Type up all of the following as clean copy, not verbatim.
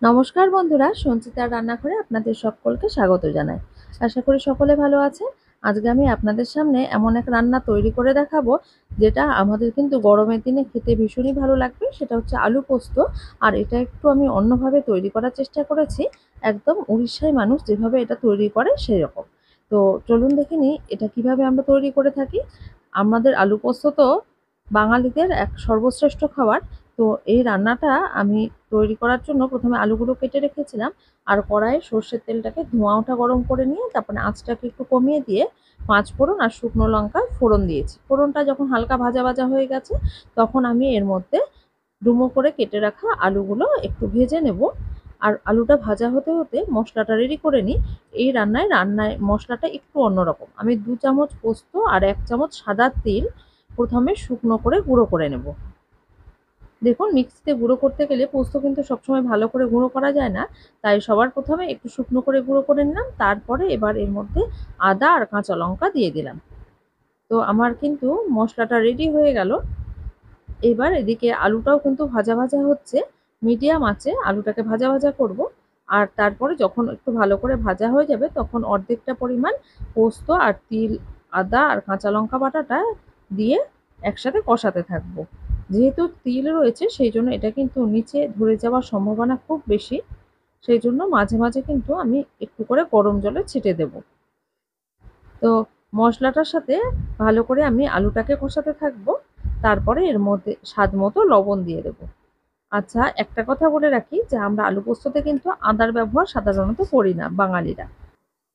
নমস্কার বন্ধুরা, সঞ্চিতার রান্নাঘরে আপনাদের সকলকে স্বাগত জানাই। আশা করি সকলে ভালো আছেন। আজকে আমি আপনাদের সামনে এমন এক রান্না তৈরি করে দেখাবো, যেটা আমাদের কিন্তু গরমের দিনে খেতে ভীষণই ভালো লাগবে। সেটা হচ্ছে আলু পোস্ত। আর এটা একটু আমি অন্যভাবে তৈরি করার চেষ্টা করেছি, একদম উড়িষ্যায় মানুষ যেভাবে এটা তৈরি করে সেরকম। তো চলুন দেখে নিই এটা কিভাবে আমরা তৈরি করে থাকি। আমাদের আলু পোস্ত তো বাঙালিদের এক সর্বশ্রেষ্ঠ খাবার। তো এই রান্নাটা আমি তৈরি করার জন্য প্রথমে আলুগুলো কেটে রেখেছিলাম, আর কড়াইয়ে সর্ষের তেলটাকে ধোঁয়া ওঠা গরম করে নিয়ে তারপরে আঁচটাকে একটু কমিয়ে দিয়ে পাঁচ ফোড়ন আর শুকনো লঙ্কা ফোড়ন দিয়েছি। ফোড়নটা যখন হালকা ভাজা ভাজা হয়ে গেছে, তখন আমি এর মধ্যে ডুমো করে কেটে রাখা আলুগুলো একটু ভেজে নেব। আর আলুটা ভাজা হতে হতে মশলাটা রেডি করে নিই। এই রান্নায় মশলাটা একটু অন্যরকম। আমি 2 চামচ পোস্ত আর 1 চামচ সাদা তিল প্রথমে শুকনো করে গুঁড়ো করে নেব। দেখুন, মিক্সিতে গুঁড়ো করতে গেলে পোস্ত কিন্তু সবসময় ভালো করে গুঁড়ো করা যায় না, তাই সবার প্রথমে একটু শুকনো করে গুঁড়ো করে নিলাম। তারপরে এবার এর মধ্যে আদা আর কাঁচা লঙ্কা দিয়ে দিলাম। তো আমার কিন্তু মশলাটা রেডি হয়ে গেল। এবার এদিকে আলুটাও কিন্তু ভাজা ভাজা হচ্ছে। মিডিয়াম আঁচে আলুটাকে ভাজা ভাজা করব। আর তারপরে যখন একটু ভালো করে ভাজা হয়ে যাবে, তখন অর্ধেকটা পরিমাণ পোস্ত আর তিল, আদা আর কাঁচা লঙ্কা বাটাটা দিয়ে একসাথে কষাতে থাকবো। যেহেতু তিল রয়েছে, সেই জন্য এটা কিন্তু নিচে ধরে যাওয়ার সম্ভাবনা খুব বেশি। সেই জন্য মাঝে মাঝে কিন্তু আমি একটু করে গরম জলে ছেটে দেব। তো মশলাটার সাথে ভালো করে আমি আলুটাকে কষাতে থাকবো। তারপরে এর মধ্যে স্বাদ মতো লবণ দিয়ে দেবো। আচ্ছা, একটা কথা বলে রাখি যে আমরা আলু পোস্ততে কিন্তু আদার ব্যবহার সাধারণত করি না বাঙালিরা।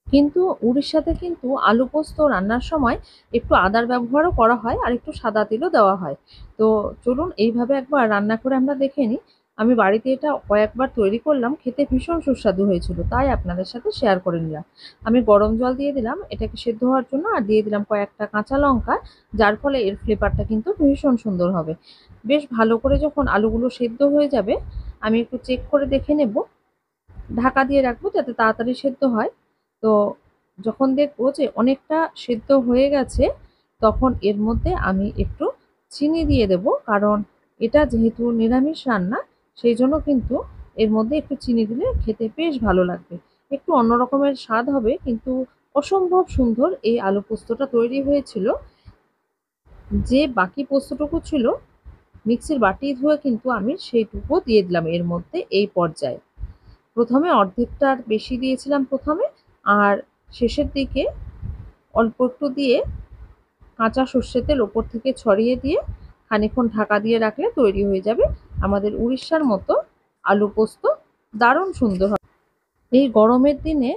কিন্তু উড়িষ্যাতে কিন্তু আলু পোস্ত রান্নার সময় একটু আদার ব্যবহারও করা হয়, আর একটু সাদা তিলও দেওয়া হয়। তো চলুন এইভাবে একবার রান্না করে আমরা দেখে নিই। আমি বাড়িতে এটা কয়েকবার তৈরি করলাম, খেতে ভীষণ সুস্বাদু হয়েছিল, তাই আপনাদের সাথে শেয়ার করে নিলাম। আমি গরম জল দিয়ে দিলাম এটাকে সেদ্ধ হওয়ার জন্য, আর দিয়ে দিলাম কয়েকটা কাঁচা লঙ্কা, যার ফলে এর ফ্লেভারটা কিন্তু ভীষণ সুন্দর হবে। বেশ ভালো করে যখন আলুগুলো সেদ্ধ হয়ে যাবে, আমি একটু চেক করে দেখে নেব। ঢাকা দিয়ে রাখবো যাতে তাড়াতাড়ি সেদ্ধ হয়। তো যখন দেখবো যে অনেকটা সেদ্ধ হয়ে গেছে, তখন এর মধ্যে আমি একটু চিনি দিয়ে দেব। কারণ এটা যেহেতু নিরামিষ রান্না, সেই জন্য কিন্তু এর মধ্যে একটু চিনি দিলে খেতে বেশ ভালো লাগবে। একটু অন্য রকমের স্বাদ হবে, কিন্তু অসম্ভব সুন্দর এই আলু পোস্তটা তৈরি হয়েছিল। যে বাকি পোস্তটুকু ছিল, মিক্সির বাটি ধুয়ে কিন্তু আমি সেইটুকুও দিয়ে দিলাম এর মধ্যে এই পর্যায়ে। প্রথমে অর্ধেকটার বেশি দিয়েছিলাম প্রথমে, আর শেষের দিকে অল্প একটু দিয়ে কাঁচা সর্ষের তেল ওপর থেকে ছড়িয়ে দিয়ে খানিকক্ষণ ঢাকা দিয়ে রাখলে তৈরি হয়ে যাবে আমাদের উড়িষ্যার মতো আলু পোস্ত। দারুণ সুন্দর হয়। এই গরমের দিনে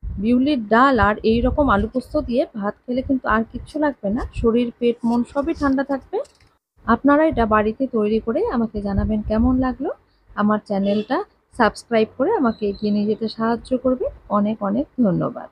বিউলির ডাল আর এই রকম আলু পোস্ত দিয়ে ভাত খেলে কিন্তু আর কিচ্ছু লাগবে না। শরীর, পেট, মন সবই ঠান্ডা থাকবে। আপনারা এটা বাড়িতে তৈরি করে আমাকে জানাবেন কেমন লাগলো। আমার চ্যানেলটা সাবস্ক্রাইব করে আমাকে এগিয়ে নিয়ে যেতে সাহায্য করবেন। অনেক অনেক ধন্যবাদ।